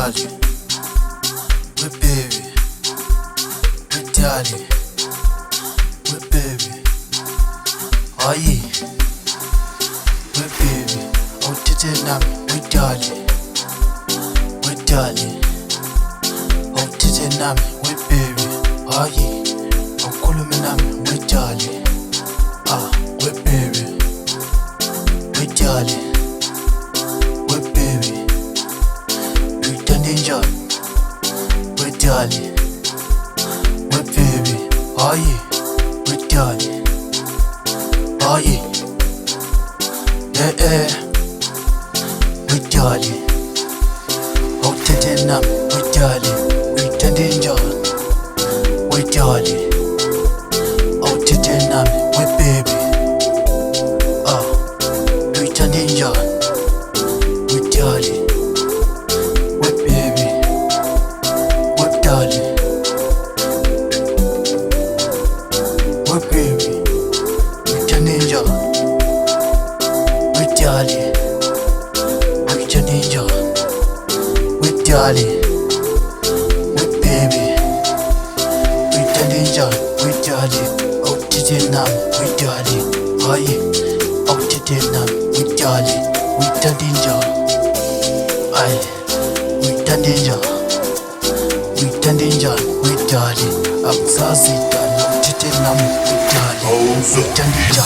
darling, we baby, we darling, we baby. Oh yeah, we baby. Oh tete nami, we darling, we darling. Oh tete nami, we baby. Oh yeah, oh khuluma nami, we darling. We baby, we darling. We darling, we baby, oh yeah, we darling, oh yeah, we darling, oh tete nami, we darling, we darling, we darling, oh tete nami, we baby, we darling, we darling. Darling, we baby, we ninja, we darling, we ninja, we darling, we baby, we ninja, we darling, oh tete nam, we darling, oh yeah, oh tete nam, we darling, we ninja, aye, we ninja. We ninja, we darling, I'm sassy, darling, tete nam, we darling, we ninja,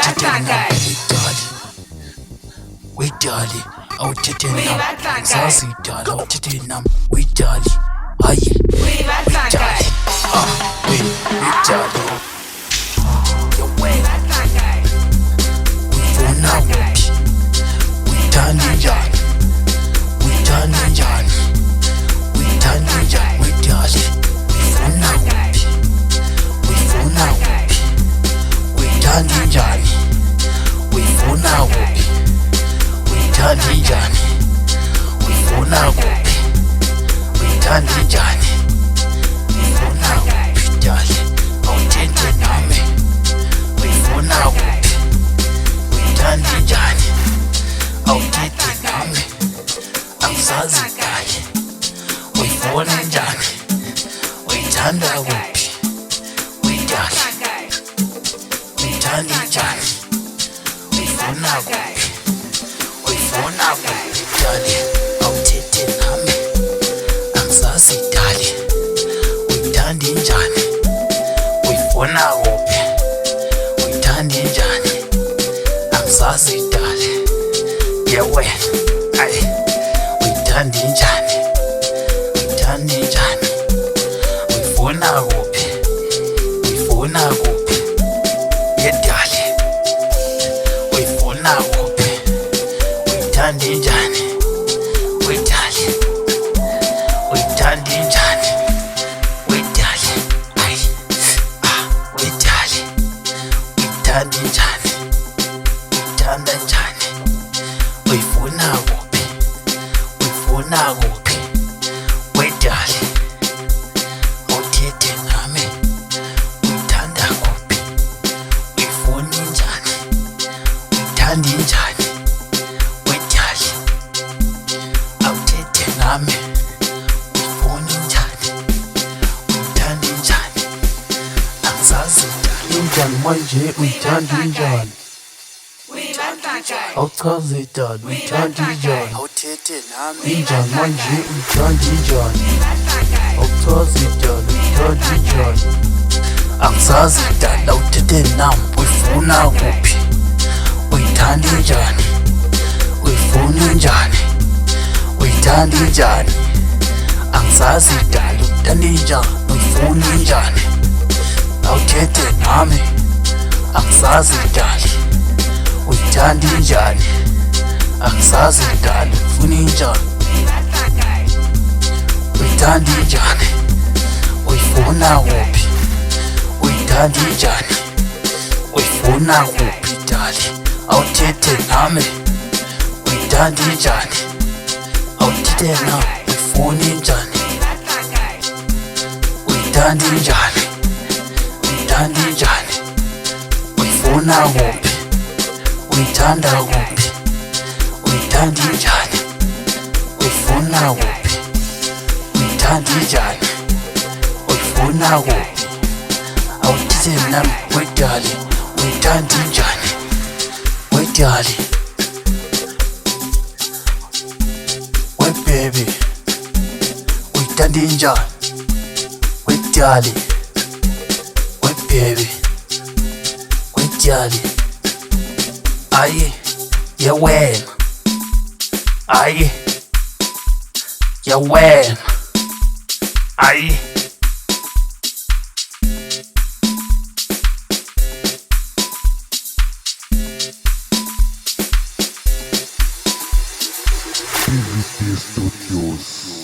tete nam, we darling, oh tete nam, I'm sassy, darling, tete nam, we darling, aye, we darling, we darling, yo way, we phone out, we ninja, we ninja. We darling, we phone out, we phone out, we darling, we phone out, we darling, we phone out, we darling, we phone out, we darling, oh tete nami, we phone out, we darling, oh tete nami, I'm sassy darling. We phone njani, we thanda kuphi, we darling, we thanda njani, we phona kuphi, we phona kuphi darling, awuthethe nami, angisazi darling, we thanda njani, we phona kuphi, we thanda njani, angisazi darling, yeah wena, aye, we thanda njani. Njani, uyifuna kuphi, uyifuna kuphi, yedali, uyifuna kuphi, uyithanda njani, wedali, uyithanda njani, wedali, ayi, wedali, uyithanda njani, uyithanda njani, uyifuna kuphi, uyifuna kuphi. Darling, oh tete nami, uyithanda kuphi, uyifuna njani, uyithanda njani, wedali, awu tete nami, uyifuna njani, uyithanda njani, angisazi njani manje, uyithanda njani. Awuchaze darling, uyithanda njani, awuthethe nami, injani manje, uyithanda njani. Awuchaze darling, uyithanda njani, angisazi darling, awuthethe nami, uyifuna kuphi, uyithanda njani, uyifuna njani, uyithanda njani, angisazi darling, uyithanda njani, uyifuna njani, awuthethe nami, angisazi darling. Uyithanda njani, angisazi darling, ufuna njani, uyithanda njani, uyifuna kuphi, uyithanda njani, uyifuna kuphi darling, awuthethe nami, uyithanda njani, awuthethe nami, uyifuna njani, uyithanda njani, uyithanda njani, uyifuna kuphi. Uyithanda kuphi, uyithanda njani, uyifuna kuphi, uyithanda injani, uyifuna kuphi? Awudize nami wedali, uyithanda injani wedali, webaby uyithanda injani wedali, webaby wedali. Aye ya wena, aye ya wena, aye. PVC Studios.